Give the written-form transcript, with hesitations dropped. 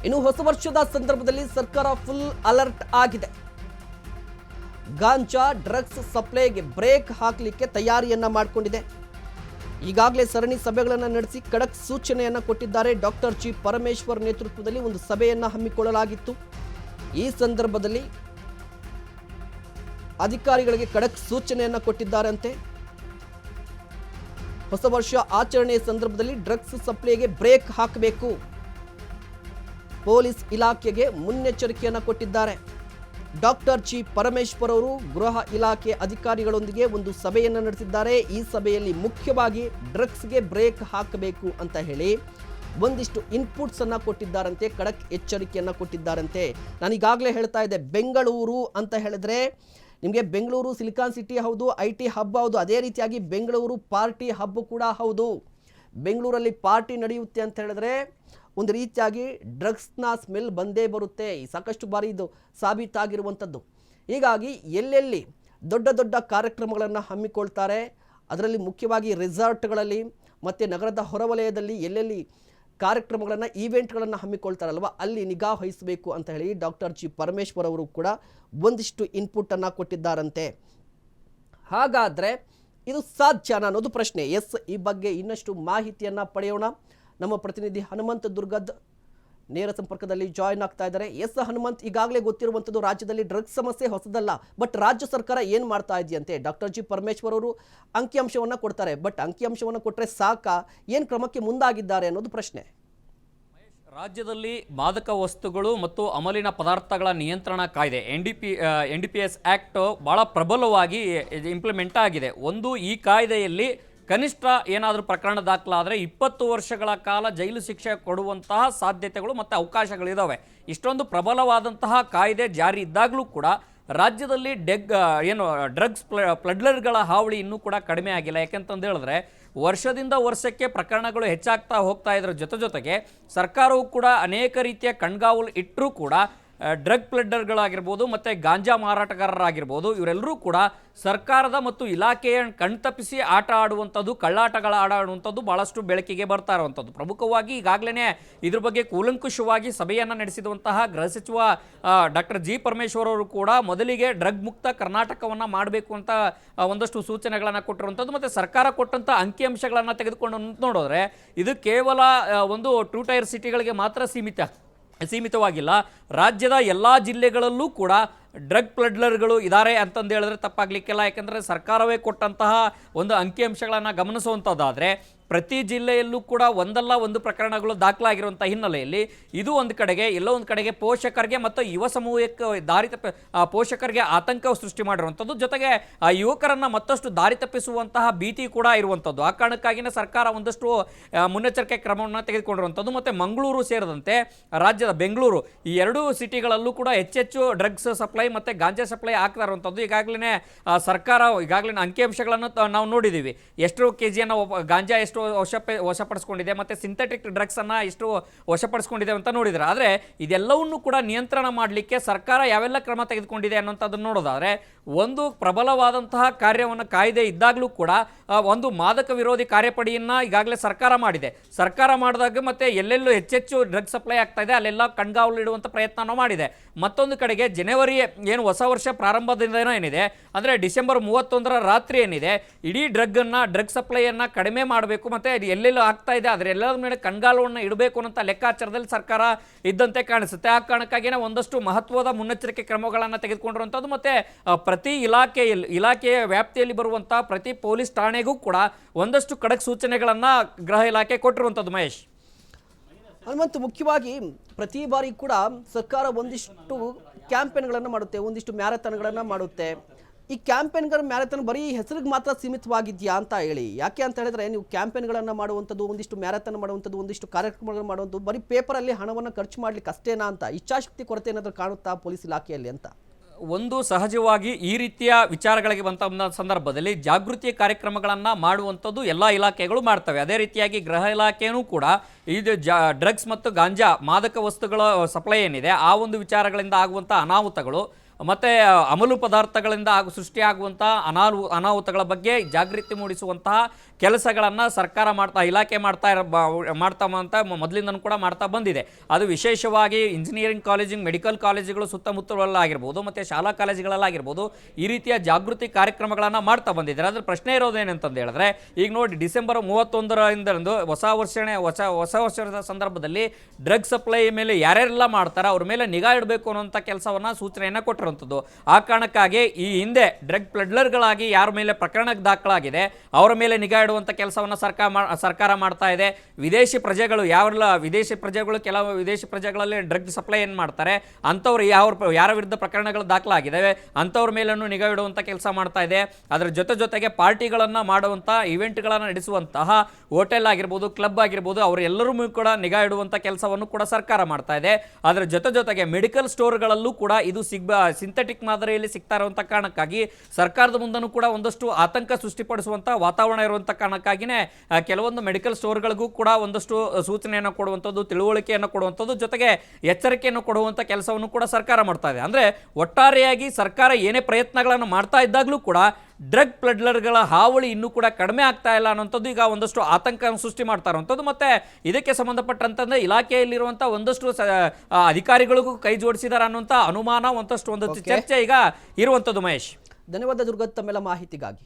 ಇನ್ನು ಹೊಸ ವರ್ಷದ ಸಂದರ್ಭದಲ್ಲಿ ಸರ್ಕಾರ ಫುಲ್ ಅಲರ್ಟ್ ಆಗಿದೆ. ಗಾಂಜಾ ಡ್ರಗ್ಸ್ ಸಪ್ಲೈಗೆ ಬ್ರೇಕ್ ಹಾಕಲಿಕ್ಕೆ ತಯಾರಿಯನ್ನ ಮಾಡಿಕೊಂಡಿದೆ. ಈಗಾಗಲೇ ಸರಣಿ ಸಭೆಗಳನ್ನು ನಡೆಸಿ ಖಡಕ್ ಸೂಚನೆಯನ್ನ ಕೊಟ್ಟಿದ್ದಾರೆ. ಡಾಕ್ಟರ್ ಜಿ ಪರಮೇಶ್ವರ್ ನೇತೃತ್ವದಲ್ಲಿ ಒಂದು ಸಭೆಯನ್ನ ಹಮ್ಮಿಕೊಳ್ಳಲಾಗಿತ್ತು. ಈ ಸಂದರ್ಭದಲ್ಲಿ ಅಧಿಕಾರಿಗಳಿಗೆ ಖಡಕ್ ಸೂಚನೆಯನ್ನ ಕೊಟ್ಟಿದ್ದಾರಂತೆ. ಹೊಸ ವರ್ಷ ಆಚರಣೆಯ ಸಂದರ್ಭದಲ್ಲಿ ಡ್ರಗ್ಸ್ ಸಪ್ಲೈಗೆ ಬ್ರೇಕ್ ಹಾಕಬೇಕು. ಪೊಲೀಸ್ ಇಲಾಖೆಗೆ ಮುನ್ನೆಚ್ಚರಿಕೆಯನ್ನು ಕೊಟ್ಟಿದ್ದಾರೆ. ಡಾಕ್ಟರ್ ಜಿ ಪರಮೇಶ್ವರ್ ಅವರು ಗೃಹ ಇಲಾಖೆ ಅಧಿಕಾರಿಗಳೊಂದಿಗೆ ಒಂದು ಸಭೆಯನ್ನು ನಡೆಸಿದ್ದಾರೆ. ಈ ಸಭೆಯಲ್ಲಿ ಮುಖ್ಯವಾಗಿ ಡ್ರಗ್ಸ್ಗೆ ಬ್ರೇಕ್ ಹಾಕಬೇಕು ಅಂತ ಹೇಳಿ ಒಂದಿಷ್ಟು ಇನ್ಪುಟ್ಸ್ ಅನ್ನ ಕೊಟ್ಟಿದ್ದಾರಂತೆ, ಖಡಕ್ ಎಚ್ಚರಿಕೆಯನ್ನು ಕೊಟ್ಟಿದ್ದಾರಂತೆ. ನಾನು ಈಗಾಗಲೇ ಹೇಳ್ತಾ ಇದ್ದೆ, ಬೆಂಗಳೂರು ಅಂತ ಹೇಳಿದ್ರೆ ನಿಮಗೆ ಬೆಂಗಳೂರು ಸಿಲಿಕಾನ್ ಸಿಟಿ ಹೌದು, IT ಹಬ್ ಹೌದು, ಅದೇ ರೀತಿಯಾಗಿ ಬೆಂಗಳೂರು ಪಾರ್ಟಿ ಹಬ್ ಕೂಡ ಹೌದು. ಬೆಂಗಳೂರಲ್ಲಿ ಪಾರ್ಟಿ ನಡೆಯುತ್ತೆ ಅಂತ ಹೇಳಿದ್ರೆ ಒಂದು ರೀತಿಯಾಗಿ ಡ್ರಗ್ಸ್ನ ಸ್ಮೆಲ್ ಬಂದೇ ಬರುತ್ತೆ. ಸಾಕಷ್ಟು ಬಾರಿ ಇದು ಸಾಬೀತಾಗಿರುವಂಥದ್ದು. ಹೀಗಾಗಿ ಎಲ್ಲೆಲ್ಲಿ ದೊಡ್ಡ ದೊಡ್ಡ ಕಾರ್ಯಕ್ರಮಗಳನ್ನು ಹಮ್ಮಿಕೊಳ್ತಾರೆ, ಅದರಲ್ಲಿ ಮುಖ್ಯವಾಗಿ ರೆಸಾರ್ಟ್ಗಳಲ್ಲಿ ಮತ್ತು ನಗರದ ಹೊರವಲಯದಲ್ಲಿ ಎಲ್ಲೆಲ್ಲಿ ಕಾರ್ಯಕ್ರಮಗಳನ್ನು ಈವೆಂಟ್ಗಳನ್ನು ಹಮ್ಮಿಕೊಳ್ತಾರಲ್ವ, ಅಲ್ಲಿ ನಿಗಾ ವಹಿಸಬೇಕು ಅಂತ ಹೇಳಿ ಡಾಕ್ಟರ್ ಜಿ ಪರಮೇಶ್ವರ್ ಅವರು ಕೂಡ ಒಂದಿಷ್ಟು ಇನ್ಪುಟನ್ನು ಕೊಟ್ಟಿದ್ದಾರಂತೆ. ಹಾಗಾದರೆ ಇದು ಸಾಧ್ಯನಾ ಅನ್ನೋದು ಪ್ರಶ್ನೆ. ಎಸ್, ಈ ಬಗ್ಗೆ ಇನ್ನಷ್ಟು ಮಾಹಿತಿಯನ್ನು ಪಡೆಯೋಣ. ನಮ್ಮ ಪ್ರತಿನಿಧಿ ಹನುಮಂತ್ ದುರ್ಗದ್ ನೇರ ಸಂಪರ್ಕದಲ್ಲಿ ಜಾಯಿನ್ ಆಗ್ತಾ ಇದ್ದಾರೆ. ಎಸ್ ಹನುಮಂತ್, ಈಗಾಗಲೇ ಗೊತ್ತಿರುವಂಥದ್ದು ರಾಜ್ಯದಲ್ಲಿ ಡ್ರಗ್ಸ್ ಸಮಸ್ಯೆ ಹೊಸದಲ್ಲ, ಬಟ್ ರಾಜ್ಯ ಸರ್ಕಾರ ಏನು ಮಾಡ್ತಾ ಇದೆಯಂತೆ? ಡಾಕ್ಟರ್ ಜಿ ಪರಮೇಶ್ವರ್ ಅವರು ಅಂಕಿಅಂಶವನ್ನು ಕೊಡ್ತಾರೆ, ಬಟ್ ಅಂಕಿಅಂಶವನ್ನು ಕೊಟ್ಟರೆ ಸಾಕಾ? ಏನು ಕ್ರಮಕ್ಕೆ ಮುಂದಾಗಿದ್ದಾರೆ ಅನ್ನೋದು ಪ್ರಶ್ನೆ. ರಾಜ್ಯದಲ್ಲಿ ಮಾದಕ ವಸ್ತುಗಳು ಮತ್ತು ಅಮಲಿನ ಪದಾರ್ಥಗಳ ನಿಯಂತ್ರಣ ಕಾಯ್ದೆ NDPS ಆ್ಯಕ್ಟ್ ಭಾಳ ಪ್ರಬಲವಾಗಿ ಇಂಪ್ಲಿಮೆಂಟ್ ಆಗಿದೆ. ಈ ಕಾಯ್ದೆಯಲ್ಲಿ ಕನಿಷ್ಠ ಏನಾದರೂ ಪ್ರಕರಣ ದಾಖಲಾದರೆ 20 ವರ್ಷಗಳ ಕಾಲ ಜೈಲು ಶಿಕ್ಷೆ ಕೊಡುವಂತಹ ಸಾಧ್ಯತೆಗಳು ಮತ್ತು ಅವಕಾಶಗಳಿದ್ದಾವೆ. ಇಷ್ಟೊಂದು ಪ್ರಬಲವಾದಂತಹ ಕಾಯ್ದೆ ಜಾರಿ ಇದ್ದಾಗಲೂ ಕೂಡ ರಾಜ್ಯದಲ್ಲಿ ಡ್ರಗ್ಸ್ ಪ್ಲಡ್ಲರ್ಗಳ ಹಾವಳಿ ಇನ್ನೂ ಕೂಡ ಕಡಿಮೆ ಆಗಿಲ್ಲ. ಯಾಕೆಂತಂದು ಹೇಳಿದ್ರೆ ವರ್ಷದಿಂದ ವರ್ಷಕ್ಕೆ ಪ್ರಕರಣಗಳು ಹೆಚ್ಚಾಗ್ತಾ ಹೋಗ್ತಾ ಇದ್ರ ಜೊತೆಗೆ ಸರ್ಕಾರವು ಕೂಡ ಅನೇಕ ರೀತಿಯ ಕಣ್ಗಾವಲು ಇಟ್ಟರೂ ಕೂಡ ಡ್ರಗ್ ಪ್ಲಡ್ಡರ್ಗಳಾಗಿರ್ಬೋದು ಮತ್ತು ಗಾಂಜಾ ಮಾರಾಟಗಾರರಾಗಿರ್ಬೋದು, ಇವರೆಲ್ಲರೂ ಕೂಡ ಸರ್ಕಾರದ ಮತ್ತು ಇಲಾಖೆಯ ಕಣ್ತಪ್ಪಿಸಿ ಆಟ ಆಡುವಂಥದ್ದು, ಕಳ್ಳಾಟಗಳ ಆಡುವಂಥದ್ದು ಭಾಳಷ್ಟು ಬೆಳಕಿಗೆ ಬರ್ತಾ ಇರುವಂಥದ್ದು. ಪ್ರಮುಖವಾಗಿ ಈಗಾಗಲೇ ಇದ್ರ ಬಗ್ಗೆ ಕೂಲಂಕುಷವಾಗಿ ಸಭೆಯನ್ನು ನಡೆಸಿರುವಂತಹ ಗೃಹ ಸಚಿವ ಡಾಕ್ಟರ್ ಜಿ ಪರಮೇಶ್ವರ್ ಅವರು ಕೂಡ ಮೊದಲಿಗೆ ಡ್ರಗ್ ಮುಕ್ತ ಕರ್ನಾಟಕವನ್ನು ಮಾಡಬೇಕು ಅಂತ ಒಂದಷ್ಟು ಸೂಚನೆಗಳನ್ನು ಕೊಟ್ಟಿರುವಂಥದ್ದು. ಮತ್ತು ಸರ್ಕಾರ ಕೊಟ್ಟಂಥ ಅಂಕಿಅಂಶಗಳನ್ನು ತೆಗೆದುಕೊಂಡು ನೋಡಿದ್ರೆ ಇದು ಕೇವಲ ಒಂದು 2 ಟೈರ್ ಸಿಟಿಗಳಿಗೆ ಮಾತ್ರ ಸೀಮಿತವಾಗಿಲ್ಲ. ರಾಜ್ಯದ ಎಲ್ಲ ಜಿಲ್ಲೆಗಳಲ್ಲೂ ಕೂಡ ಡ್ರಗ್ ಪ್ಲಡ್ಲರ್ಗಳು ಇದ್ದಾರೆ ಅಂತಂದು ಹೇಳಿದ್ರೆ ತಪ್ಪಾಗಲಿಕ್ಕಿಲ್ಲ. ಯಾಕೆಂದರೆ ಸರ್ಕಾರವೇ ಕೊಟ್ಟಂತಹ ಒಂದು ಅಂಕಿಅಂಶಗಳನ್ನು ಗಮನಿಸುವಂಥದ್ದಾದರೆ ಪ್ರತಿ ಜಿಲ್ಲೆಯಲ್ಲೂ ಕೂಡ ಒಂದಲ್ಲ ಒಂದು ಪ್ರಕರಣಗಳು ದಾಖಲಾಗಿರುವಂಥ ಹಿನ್ನೆಲೆಯಲ್ಲಿ ಇದು ಒಂದು ಕಡೆಗೆ ಎಲ್ಲೋ ಒಂದು ಕಡೆಗೆ ಪೋಷಕರಿಗೆ ಮತ್ತು ಯುವ ಸಮೂಹಕ್ಕೆ ಪೋಷಕರಿಗೆ ಆತಂಕ ಸೃಷ್ಟಿ ಮಾಡಿರುವಂಥದ್ದು, ಜೊತೆಗೆ ಆ ಯುವಕರನ್ನು ಮತ್ತಷ್ಟು ದಾರಿ ತಪ್ಪಿಸುವಂತಹ ಭೀತಿ ಕೂಡ ಇರುವಂಥದ್ದು. ಆ ಕಾರಣಕ್ಕಾಗಿಯೇ ಸರ್ಕಾರ ಒಂದಷ್ಟು ಮುನ್ನೆಚ್ಚರಿಕೆ ಕ್ರಮವನ್ನು ತೆಗೆದುಕೊಂಡಿರುವಂಥದ್ದು. ಮತ್ತು ಮಂಗಳೂರು ಸೇರಿದಂತೆ ರಾಜ್ಯದ ಬೆಂಗಳೂರು ಈ 2 ಸಿಟಿಗಳಲ್ಲೂ ಕೂಡ ಹೆಚ್ಚೆಚ್ಚು ಡ್ರಗ್ಸ್ ಸಪ್ಲೈ ಮತ್ತು ಗಾಂಜಾ ಸಪ್ಲೈ ಆಗ್ತಾ ಇರುವಂಥದ್ದು. ಈಗಾಗಲೇ ಸರ್ಕಾರ ಅಂಕಿಅಂಶಗಳನ್ನು ನಾವು ನೋಡಿದ್ದೀವಿ. ಎಷ್ಟು ಕೆಜಿಯನ್ನು ಗಾಂಜಾ ಎಷ್ಟು ವಶಪಡಿಸ್ಕೊಂಡಿದೆ ಮತ್ತು ಸಿಂಥೆಟಿಕ್ ಡ್ರಗ್ಸನ್ನು ಎಷ್ಟು ವಶಪಡಿಸ್ಕೊಂಡಿದೆ ಅಂತ ನೋಡಿದರೆ, ಆದರೆ ಇದೆಲ್ಲವನ್ನೂ ಕೂಡ ನಿಯಂತ್ರಣ ಮಾಡಲಿಕ್ಕೆ ಸರ್ಕಾರ ಯಾವೆಲ್ಲ ಕ್ರಮ ತೆಗೆದುಕೊಂಡಿದೆ ಅನ್ನೋಂಥದ್ದನ್ನು ನೋಡೋದಾದರೆ ಒಂದು ಪ್ರಬಲವಾದಂತಹ ಕಾಯ್ದೆ ಇದ್ದಾಗಲೂ ಕೂಡ ಒಂದು ಮಾದಕ ವಿರೋಧಿ ಕಾರ್ಯಪಡೆಯನ್ನು ಈಗಾಗಲೇ ಸರ್ಕಾರ ಮಾಡಿದೆ. ಸರ್ಕಾರ ಮಾಡಿದಾಗ ಮತ್ತೆ ಎಲ್ಲೆಲ್ಲೂ ಹೆಚ್ಚೆಚ್ಚು ಡ್ರಗ್ ಸಪ್ಲೈ ಆಗ್ತಾ ಇದೆ ಅಲ್ಲೆಲ್ಲ ಕಣ್ಗಾವಲು ಇಡುವಂಥ ಪ್ರಯತ್ನ ಮಾಡಿದೆ. ಮತ್ತೊಂದು ಕಡೆಗೆ ಜನವರಿ ಏನು ಹೊಸ ವರ್ಷ ಪ್ರಾರಂಭದಿಂದ ಏನಿದೆ ಅಂದರೆ ಡಿಸೆಂಬರ್ 31ರ ರಾತ್ರಿ ಏನಿದೆ, ಇಡೀ ಡ್ರಗ್ ಸಪ್ಲೈಯನ್ನು ಕಡಿಮೆ ಮಾಡಬೇಕು ಮತ್ತು ಎಲ್ಲೆಲ್ಲೂ ಆಗ್ತಾ ಇದೆ ಅದರೆಲ್ಲರ ಮೇಲೆ ಕಣ್ಗಾಲವನ್ನು ಇಡಬೇಕು ಅನ್ನೋ ಲೆಕ್ಕಾಚಾರದಲ್ಲಿ ಸರ್ಕಾರ ಇದ್ದಂತೆ ಕಾಣಿಸುತ್ತೆ. ಆ ಕಾರಣಕ್ಕಾಗಿಯೇ ಒಂದಷ್ಟು ಮಹತ್ವದ ಮುನ್ನೆಚ್ಚರಿಕೆ ಕ್ರಮಗಳನ್ನು ತೆಗೆದುಕೊಂಡಿರುವಂಥದ್ದು. ಮತ್ತು ಪ್ರತಿ ಇಲಾಖೆಯ ವ್ಯಾಪ್ತಿಯಲ್ಲಿ ಬರುವಂಥ ಪ್ರತಿ ಪೊಲೀಸ್ ಠಾಣೆಗೂ ಕೂಡ ಒಂದಷ್ಟು ಖಡಕ್ ಸೂಚನೆಗಳನ್ನು ಗೃಹ ಇಲಾಖೆ ಕೊಟ್ಟಿರುವಂಥದ್ದು. ಮಹೇಶ್, ಹನುಮಂತ್, ಮುಖ್ಯವಾಗಿ ಪ್ರತಿ ಬಾರಿ ಕೂಡ ಸರ್ಕಾರ ಒಂದಿಷ್ಟು ಕ್ಯಾಂಪೇನ್ಗಳನ್ನು ಮಾಡುತ್ತೆ, ಒಂದಿಷ್ಟು ಮ್ಯಾರಥಾನ್ಗಳನ್ನು ಮಾಡುತ್ತೆ. ಈ ಕ್ಯಾಂಪೇನ್ಗಳ ಮ್ಯಾರಥಾನ್ ಬರೀ ಹೆಸರಿಗೆ ಮಾತ್ರ ಸೀಮಿತವಾಗಿದೆಯಾ ಅಂತ ಹೇಳಿ, ಯಾಕೆ ಅಂತ ಹೇಳಿದ್ರೆ ನೀವು ಕ್ಯಾಂಪೇನ್ಗಳನ್ನು ಮಾಡುವಂಥದ್ದು, ಒಂದಿಷ್ಟು ಮ್ಯಾರಥಾನ್ ಮಾಡುವಂಥದ್ದು, ಒಂದಿಷ್ಟು ಕಾರ್ಯಕ್ರಮಗಳನ್ನು ಮಾಡುವಂಥದ್ದು ಬರೀ ಪೇಪರಲ್ಲಿ ಹಣವನ್ನು ಖರ್ಚು ಮಾಡಲಿಕ್ಕೆ ಅಷ್ಟೇನಾ ಅಂತ, ಇಚ್ಛಾಶಕ್ತಿ ಕೊರತೆ ಏನಾದರೂ ಕಾಣುತ್ತಾ ಪೊಲೀಸ್ ಇಲಾಖೆಯಲ್ಲಿ ಅಂತ? ಒಂದು ಸಹಜವಾಗಿ ಈ ರೀತಿಯ ವಿಚಾರಗಳಿಗೆ ಬಂದ ಸಂದರ್ಭದಲ್ಲಿ ಜಾಗೃತಿ ಕಾರ್ಯಕ್ರಮಗಳನ್ನು ಮಾಡುವಂಥದ್ದು ಎಲ್ಲ ಇಲಾಖೆಗಳು ಮಾಡ್ತವೆ. ಅದೇ ರೀತಿಯಾಗಿ ಗೃಹ ಇಲಾಖೆಯೂ ಕೂಡ ಇದು ಡ್ರಗ್ಸ್ ಮತ್ತು ಗಾಂಜಾ ಮಾದಕ ವಸ್ತುಗಳ ಸಪ್ಲೈ ಏನಿದೆ ಆ ಒಂದು ವಿಚಾರಗಳಿಂದ ಆಗುವಂಥ ಅನಾಹುತಗಳು ಮತ್ತು ಅಮಲು ಪದಾರ್ಥಗಳಿಂದ ಸೃಷ್ಟಿಯಾಗುವಂಥ ಅನಾಹುತಗಳ ಬಗ್ಗೆ ಜಾಗೃತಿ ಮೂಡಿಸುವಂತಹ ಕೆಲಸಗಳನ್ನು ಸರ್ಕಾರ ಇಲಾಖೆ ಮಾಡ್ತಾ ಮೊದಲಿಂದನೂ ಕೂಡ ಮಾಡ್ತಾ ಬಂದಿದೆ. ಅದು ವಿಶೇಷವಾಗಿ ಇಂಜಿನಿಯರಿಂಗ್ ಕಾಲೇಜಿಂಗ್ ಮೆಡಿಕಲ್ ಕಾಲೇಜುಗಳು ಸುತ್ತಮುತ್ತಲಲ್ಲಾಗಿರ್ಬೋದು ಮತ್ತು ಶಾಲಾ ಕಾಲೇಜುಗಳಲ್ಲಾಗಿರ್ಬೋದು ಈ ರೀತಿಯ ಜಾಗೃತಿ ಕಾರ್ಯಕ್ರಮಗಳನ್ನು ಮಾಡ್ತಾ ಬಂದಿದ್ದಾರೆ. ಅದ್ರ ಪ್ರಶ್ನೆ ಇರೋದೇನಂತಂದು ಹೇಳಿದ್ರೆ, ಈಗ ನೋಡಿ ಡಿಸೆಂಬರ್ 31ರಂದು ಹೊಸ ವರ್ಷದ ಸಂದರ್ಭದಲ್ಲಿ ಡ್ರಗ್ ಸಪ್ಲೈ ಮೇಲೆ ಯಾರ್ಯಾರೆಲ್ಲ ಮಾಡ್ತಾರೆ ಅವ್ರ ಮೇಲೆ ನಿಗಾ ಇಡಬೇಕು ಅನ್ನೋಂಥ ಕೆಲಸವನ್ನು ಸೂಚನೆಯನ್ನು ಕೊಟ್ಟಿರುವಂಥದ್ದು. ಆ ಕಾರಣಕ್ಕಾಗಿ ಈ ಹಿಂದೆ ಡ್ರಗ್ ಪ್ಲೆಡ್ಲರ್ಗಳಾಗಿ ಯಾರ ಮೇಲೆ ಪ್ರಕರಣ ದಾಖಲಾಗಿದೆ ಅವರ ಮೇಲೆ ನಿಗಾ ಇಡುವಂಥ ಕೆಲಸವನ್ನು ಸರ್ಕಾರ ಮಾಡ್ತಾ ಇದೆ. ವಿದೇಶಿ ಪ್ರಜೆಗಳು ಕೆಲವು ವಿದೇಶಿ ಪ್ರಜೆಗಳಲ್ಲಿ ಡ್ರಗ್ ಸಪ್ಲೈ ಏನು ಮಾಡ್ತಾರೆ ಅಂಥವ್ರು ಯಾರ ವಿರುದ್ಧ ಪ್ರಕರಣಗಳು ದಾಖಲಾಗಿದ್ದಾವೆ ಅಂಥವ್ರ ಮೇಲೂ ನಿಗಾ ಇಡುವಂಥ ಕೆಲಸ ಮಾಡ್ತಾ ಇದೆ. ಅದರ ಜೊತೆಗೆ ಪಾರ್ಟಿಗಳನ್ನು ಮಾಡುವಂಥ ಇವೆಂಟ್ಗಳನ್ನು ನಡೆಸುವಂತಹ ಹೋಟೆಲ್ ಆಗಿರ್ಬೋದು, ಕ್ಲಬ್ ಆಗಿರ್ಬೋದು, ಅವರೆಲ್ಲರೂ ಕೂಡ ನಿಗಾ ಇಡುವಂಥ ಕೆಲಸವನ್ನು ಕೂಡ ಸರ್ಕಾರ ಮಾಡ್ತಾ ಇದೆ. ಅದರ ಜೊತೆಗೆ ಮೆಡಿಕಲ್ ಸ್ಟೋರ್ಗಳಲ್ಲೂ ಕೂಡ ಇದು ಸಿಂಥೆಟಿಕ್ ಮಾದರಿಯಲ್ಲಿ ಸಿಗ್ತಾ ಇರುವಂಥ ಕಾರಣಕ್ಕಾಗಿ ಸರ್ಕಾರದ ಮುಂದೂ ಕೂಡ ಒಂದಷ್ಟು ಆತಂಕ ಸೃಷ್ಟಿಪಡಿಸುವಂಥ ವಾತಾವರಣ ಇರುವಂಥ ಕಾರಣಕ್ಕಾಗಿಯೇ ಕೆಲವೊಂದು ಮೆಡಿಕಲ್ ಸ್ಟೋರ್ಗಳಿಗೂ ಕೂಡ ಒಂದಷ್ಟು ಸೂಚನೆಯನ್ನು ಕೊಡುವಂಥದ್ದು, ತಿಳುವಳಿಕೆಯನ್ನು ಕೊಡುವಂಥದ್ದು, ಜೊತೆಗೆ ಎಚ್ಚರಿಕೆಯನ್ನು ಕೊಡುವಂಥ ಕೆಲಸವನ್ನು ಕೂಡ ಸರ್ಕಾರ ಮಾಡ್ತಾ ಇದೆ. ಅಂದರೆ ಒಟ್ಟಾರೆಯಾಗಿ ಸರ್ಕಾರ ಏನೇ ಪ್ರಯತ್ನಗಳನ್ನು ಮಾಡ್ತಾ ಇದ್ದಾಗಲೂ ಕೂಡ ಡ್ರಗ್ ಪ್ಲೆಡ್ಲರ್ಗಳ ಹಾವಳಿ ಇನ್ನೂ ಕೂಡ ಕಡಿಮೆ ಆಗ್ತಾ ಇಲ್ಲ ಅನ್ನೋಂಥದ್ದು ಈಗ ಒಂದಷ್ಟು ಆತಂಕ ಸೃಷ್ಟಿ ಮಾಡ್ತಾ ಇರುವಂಥದ್ದು. ಮತ್ತು ಇದಕ್ಕೆ ಸಂಬಂಧಪಟ್ಟಂತಂದ್ರೆ ಇಲಾಖೆಯಲ್ಲಿರುವಂಥ ಒಂದಷ್ಟು ಅಧಿಕಾರಿಗಳಿಗೂ ಕೈ ಜೋಡಿಸಿದಾರೆ ಅನ್ನುವಂಥ ಅನುಮಾನ ಒಂದಷ್ಟು ಚರ್ಚೆ ಈಗ ಇರುವಂಥದ್ದು. ಮಹೇಶ್, ಧನ್ಯವಾದ ದುರ್ಗತ್ ತಮ್ಮೆಲ್ಲ ಮಾಹಿತಿಗಾಗಿ.